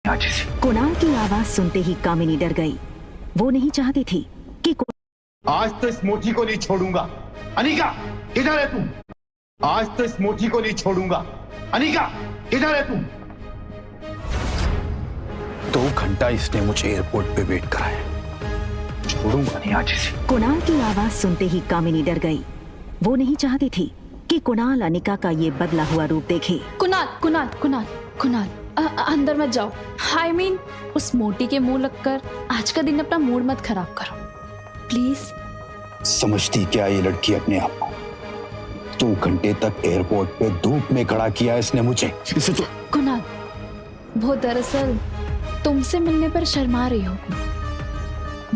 कुणाल की आवाज सुनते ही कामिनी डर गई। वो नहीं चाहती थी कि आज तो इस मोची को नहीं छोड़ूंगा। अनिका, किधर है तू? आज तो इस मोची को नहीं छोड़ूंगा। अनिका, किधर है तू? 2 घंटा इसने मुझे एयरपोर्ट पे वेट कराया। छोड़ूंगा नहीं आज इसे। कुणाल की आवाज सुनते ही कामिनी डर गई। वो नहीं चाहती थी कि कुणाल अनिका का ये बदला हुआ रूप देखे। कुणाल कुणाल कुणाल कुणाल अंदर मत जाओ। I mean, उस मोटी के मुंह लगकर आज का दिन अपना मूड मत खराब करो प्लीज। समझती क्या ये लड़की अपने आप को? 2 घंटे तक एयरपोर्ट पे धूप में खड़ा किया इसने मुझे। इसे तो कुणाल, वो दरअसल तुमसे मिलने पर शर्मा रही हो।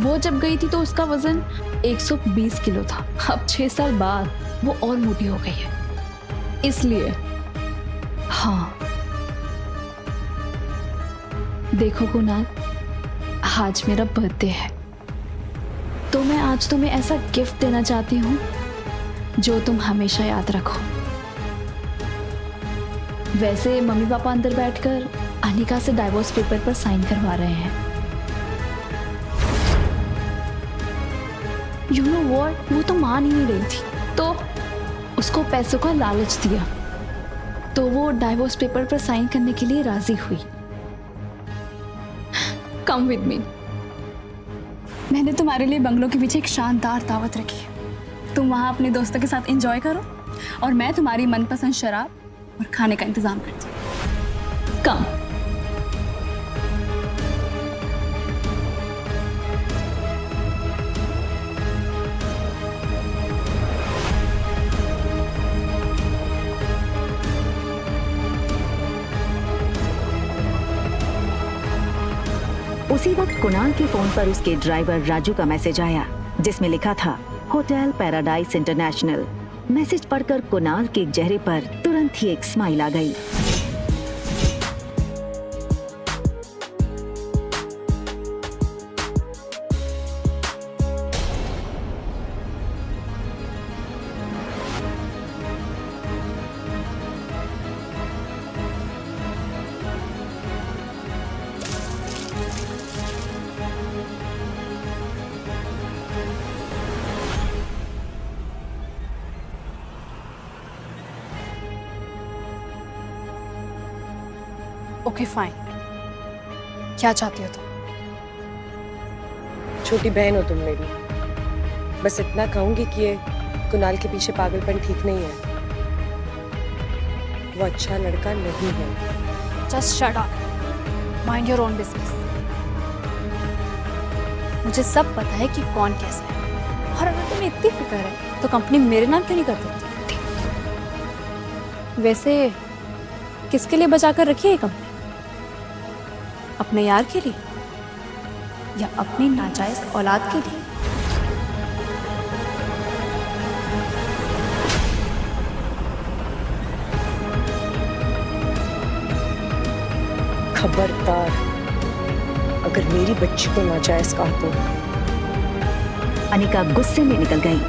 वो जब गई थी तो उसका वजन 120 किलो था। अब 6 साल बाद वो और मोटी हो गई है, इसलिए। हाँ देखो कुणाल, आज मेरा बर्थडे है तो मैं आज तुम्हें ऐसा गिफ्ट देना चाहती हूँ जो तुम हमेशा याद रखो। वैसे मम्मी पापा अंदर बैठकर अनिका से डाइवोर्स पेपर पर साइन करवा रहे हैं। यू नो व्हाट, वो तो मान ही नहीं रही थी तो उसको पैसों का लालच दिया तो वो डाइवोर्स पेपर पर साइन करने के लिए राजी हुई। Come with me. मैंने तुम्हारे लिए बंगलों के पीछे एक शानदार दावत रखी है। तुम वहाँ अपने दोस्तों के साथ एंजॉय करो और मैं तुम्हारी मनपसंद शराब और खाने का इंतजाम करती हूँ। कम। उसी वक्त कुणाल के फोन पर उसके ड्राइवर राजू का मैसेज आया जिसमें लिखा था होटल पैराडाइज इंटरनेशनल। मैसेज पढ़कर कुणाल के चेहरे पर तुरंत ही एक स्माइल आ गई। ओके फाइन, क्या चाहती हो तुम? छोटी बहन हो तुम मेरी। बस इतना कहूंगी कि ये कुणाल के पीछे पागलपन ठीक नहीं है। वो अच्छा लड़का नहीं है। Just shut up, mind your own business. मुझे सब पता है कि कौन कैसा है, और अगर तुम्हें इतनी फिक्र है तो कंपनी मेरे नाम क्यों नहीं कर देती? वैसे किसके लिए बचा कर रखी है कंपनी? अपने यार के लिए या अपनी नाजायज औलाद के लिए? खबरदार, अगर मेरी बच्ची को नाजायज कहा तो। अनिका गुस्से में निकल गई।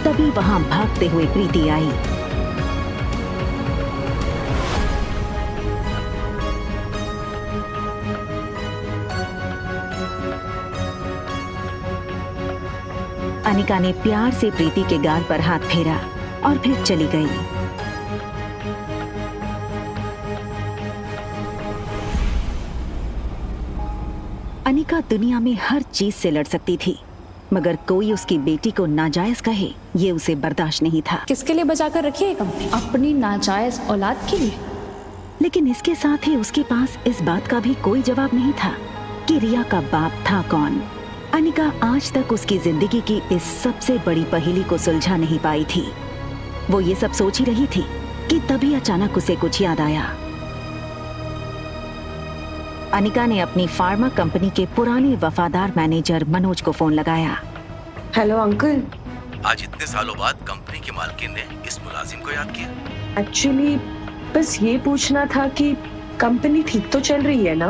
तभी वहां भागते हुए प्रीति आई। अनिका ने प्यार से प्रीति के गाल पर हाथ फेरा और फिर चली गई। अनिका दुनिया में हर चीज से लड़ सकती थी, मगर कोई उसकी बेटी को नाजायज कहे ये उसे बर्दाश्त नहीं था। किसके लिए बचा कर रखी है कंपनी? अपनी नाजायज औलाद के लिए। लेकिन इसके साथ ही उसके पास इस बात का भी कोई जवाब नहीं था कि रिया का बाप था कौन। अनिका आज तक उसकी जिंदगी की इस सबसे बड़ी पहेली को सुलझा नहीं पाई थी। वो ये सब सोच ही रही थी कि तभी अचानक उसे कुछ याद आया। अनिका ने अपनी फार्मा कंपनी के पुराने वफादार मैनेजर मनोज को फोन लगाया। Hello uncle. आज इतने सालों बाद कंपनी के मालकिन ने इस मुलाजिम को याद किया। एक्चुअली बस ये पूछना था कि कंपनी ठीक तो चल रही है ना?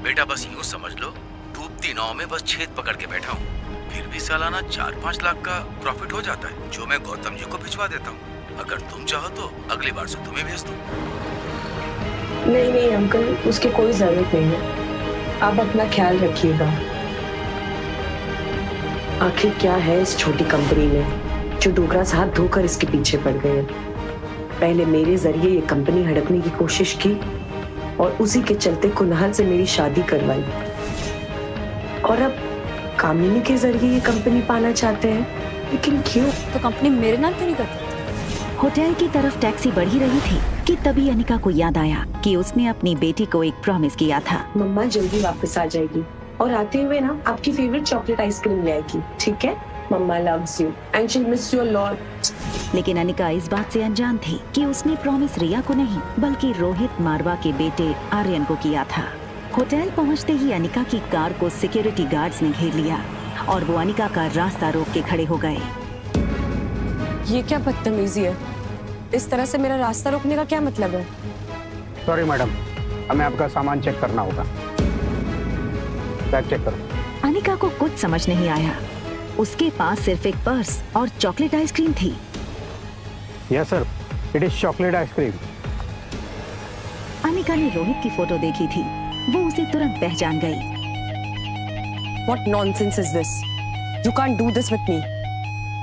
बेटा बस यूँ समझ लो, डूबती नाव में बस छेद पकड़ के बैठा हूँ। फिर भी सालाना 4-5 लाख का प्रॉफिट हो जाता है, जो मैं गौतम जी को भिजवा देता हूँ। अगर तुम चाहो तो अगली बार से तुम्हें भेज दूँ। नहीं नहीं अंकल, उसकी कोई जरूरत नहीं है। आप अपना ख्याल रखिएगा। आखिर क्या है इस छोटी कंपनी में जो डोगरा साहब धोकर इसके पीछे पड़ गए हैं। पहले मेरे जरिए ये कंपनी हड़पने की कोशिश की और उसी के चलते कुनाल से मेरी शादी करवाई, और अब कामिनी के जरिए ये कंपनी पाना चाहते हैं। लेकिन क्यों? तो कंपनी मेरे नाम क्यों नहीं करती? होटल की तरफ टैक्सी बढ़ी रही थी कि तभी अनिका को याद आया कि उसने अपनी बेटी को एक प्रॉमिस किया था। मम्मा जल्दी वापस आ जाएगी और आते हुए ना आपकी फेवरेट चॉकलेट आइसक्रीम ले आएगी, ठीक है? Mama loves you and she miss you a lot. लेकिन अनिका इस बात से अनजान थी कि उसने प्रॉमिस रिया को नहीं बल्कि रोहित मारवा के बेटे आर्यन को किया था। होटल पहुंचते ही अनिका की कार को सिक्योरिटी गार्ड्स ने घेर लिया और वो अनिका का रास्ता रोक के खड़े हो गए। ये क्या बदतमीजी है? इस तरह से मेरा रास्ता रोकने का क्या मतलब है? सॉरी मैडम, हमें आपका सामान चेक करना होगा। बैग चेक करो। अनिका को कुछ समझ नहीं आया। उसके पास सिर्फ एक पर्स और चॉकलेट आइसक्रीम थी। Yes sir, it is chocolate ice cream. Anika ने रोहित की फोटो देखी थी, वो उसे तुरंत पहचान गई। What nonsense is this? You can't do this with me.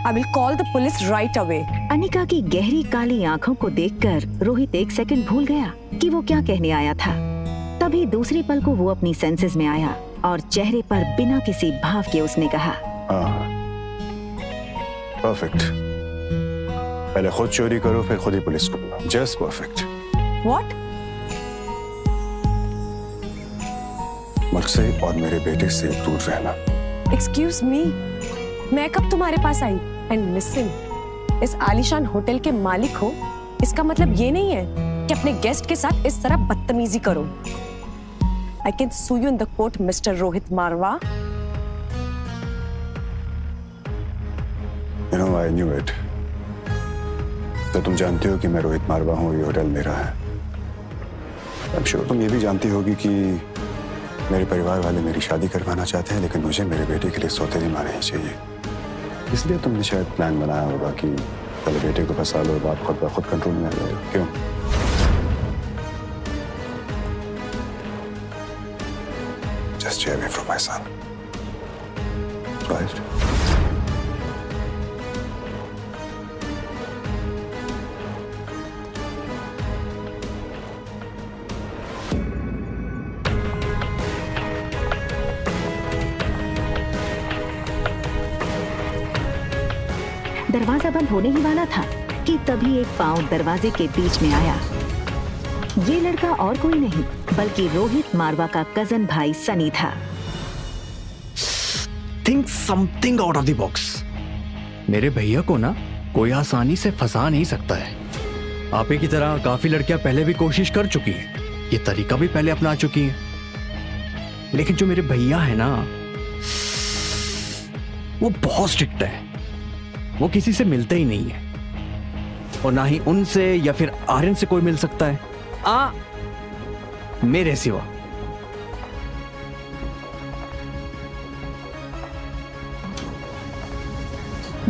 I will call the police right away. Anika की गहरी काली आंखों को देखकर रोहित एक सेकंड भूल गया कि वो क्या कहने आया था। तभी दूसरे पल को वो अपनी सेंसेस में आया और चेहरे पर बिना किसी भाव के उसने कहा, परफेक्ट। पहले खुद चोरी करो फिर खुद ही पुलिस को बुलाओ। Just perfect. What? मुझसे और मेरे बेटे से दूर रहना। Excuse me. मैं कब तुम्हारे पास आई? And listen, इस आलीशान होटल के मालिक हो, इसका मतलब ये नहीं है कि अपने गेस्ट के साथ इस तरह बदतमीजी करो। I can sue you in the court, Mr. Rohit Marwa. You know, I knew it. तो तुम जानती हो कि मैं रोहित मारवा हूँ, ये होटल मेरा है। I'm sure तुम ये भी जानती होगी कि मेरे परिवार वाले मेरी शादी करवाना चाहते हैं, लेकिन मुझे मेरे बेटे के लिए सौतेली माँ नहीं चाहिए। इसलिए तुमने शायद प्लान बनाया होगा कि पहले बेटे को फंसा लो, बाप खुद ब खुद कंट्रोल में आ जाए। क्यों? Just stay away from my son. Right? दरवाजा बंद होने ही वाला था कि तभी एक पांव दरवाजे के बीच में आया। ये लड़का और कोई नहीं बल्कि रोहित मारवा का कजन भाई सनी था। Think something out of the box. मेरे भैया को ना कोई आसानी से फंसा नहीं सकता है। आपे की तरह काफी लड़कियां पहले भी कोशिश कर चुकी हैं, ये तरीका भी पहले अपना चुकी हैं, लेकिन जो मेरे भैया है ना, वो बहुत स्ट्रिक्ट है। वो किसी से मिलते ही नहीं है और ना ही उनसे या फिर आर्यन से कोई मिल सकता है, मेरे सिवा।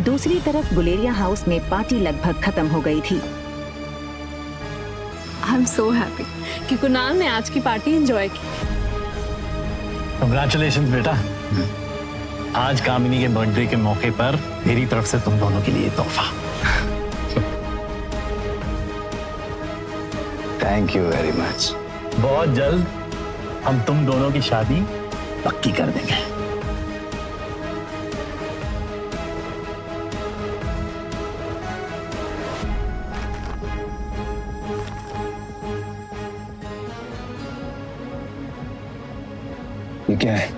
दूसरी तरफ गुलेरिया हाउस में पार्टी लगभग खत्म हो गई थी। आई एम सो हैप्पी कि कुणाल ने आज की पार्टी एंजॉय की। कंग्रेचुलेशंस बेटा। आज कामिनी के बर्थडे के मौके पर मेरी तरफ से तुम दोनों के लिए तोहफा। Thank you very much. बहुत जल्द हम तुम दोनों की शादी पक्की कर देंगे। ये क्या है?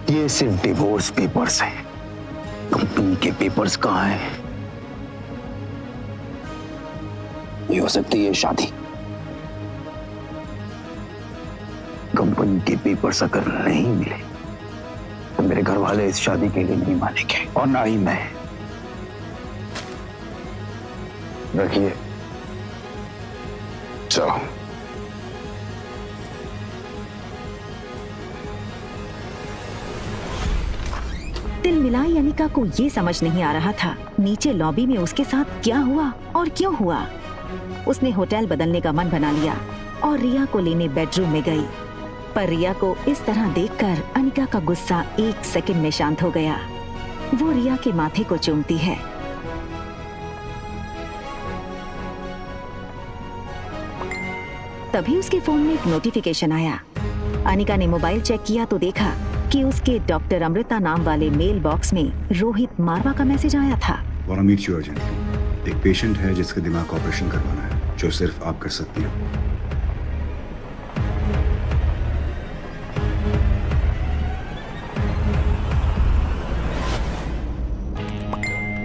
ये सिर्फ डिवोर्स पेपर्स हैं। कंपनी के पेपर्स कहाँ हैं? ये हो सकती है शादी। कंपनी के पेपर्स अगर नहीं मिले तो मेरे घर वाले इस शादी के लिए नहीं मानेंगे और ना ही मैं। रखिए, चलो। दिल मिलाई अनिका को ये समझ नहीं आ रहा था नीचे लॉबी में उसके साथ क्या हुआ और क्यों हुआ। उसने होटल बदलने का मन बना लिया और रिया को लेने बेडरूम में गई। पर रिया को इस तरह देखकर अनिका का गुस्सा 1 सेकंड में शांत हो गया। वो रिया के माथे को चूमती है। तभी उसके फोन में एक नोटिफिकेशन आया। अनिका ने मोबाइल चेक किया तो देखा कि उसके डॉक्टर अमृता नाम वाले मेल बॉक्स में रोहित मारवा का मैसेज आया था। Want to meet you urgently. एक पेशेंट है जिसका दिमाग का ऑपरेशन करवाना है, जो सिर्फ आप कर सकती हो।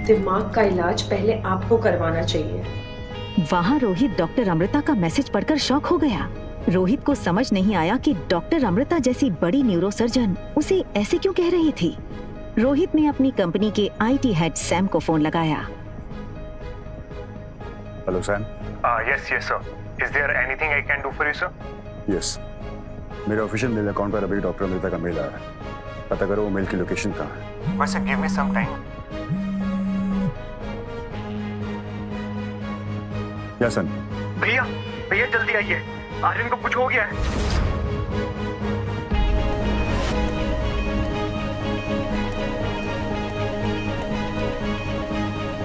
दिमाग का इलाज पहले आपको करवाना चाहिए। वहाँ रोहित डॉक्टर अमृता का मैसेज पढ़कर शॉक हो गया। रोहित को समझ नहीं आया कि डॉक्टर अमृता जैसी बड़ी न्यूरोसर्जन उसे ऐसे क्यों कह रही थी। रोहित ने अपनी कंपनी के IT हेड सैम को फोन लगाया। Hello Sam. Yes sir. Is there anything I can do for you sir? Yes, मेरे ऑफिशियल मेल अकाउंट पर अभी डॉक्टर अमृता का मेल आया है। पता करो वो मेल की लोकेशन कहाँ है। वैसे गिव मी सम टाइम। या सन। भैया भैया जल्दी आइए, आर्यन को कुछ हो गया है।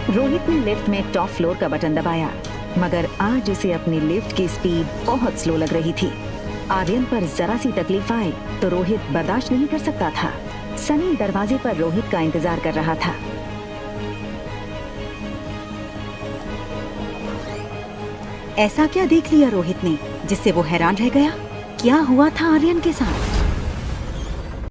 रोहित ने लिफ्ट में टॉप फ्लोर का बटन दबाया, मगर आज उसे अपनी लिफ्ट की स्पीड बहुत स्लो लग रही थी। आर्यन पर जरा सी तकलीफ आए तो रोहित बर्दाश्त नहीं कर सकता था। सनी दरवाजे पर रोहित का इंतजार कर रहा था। ऐसा क्या देख लिया रोहित ने जिससे वो हैरान रह गया? क्या हुआ था आर्यन के साथ?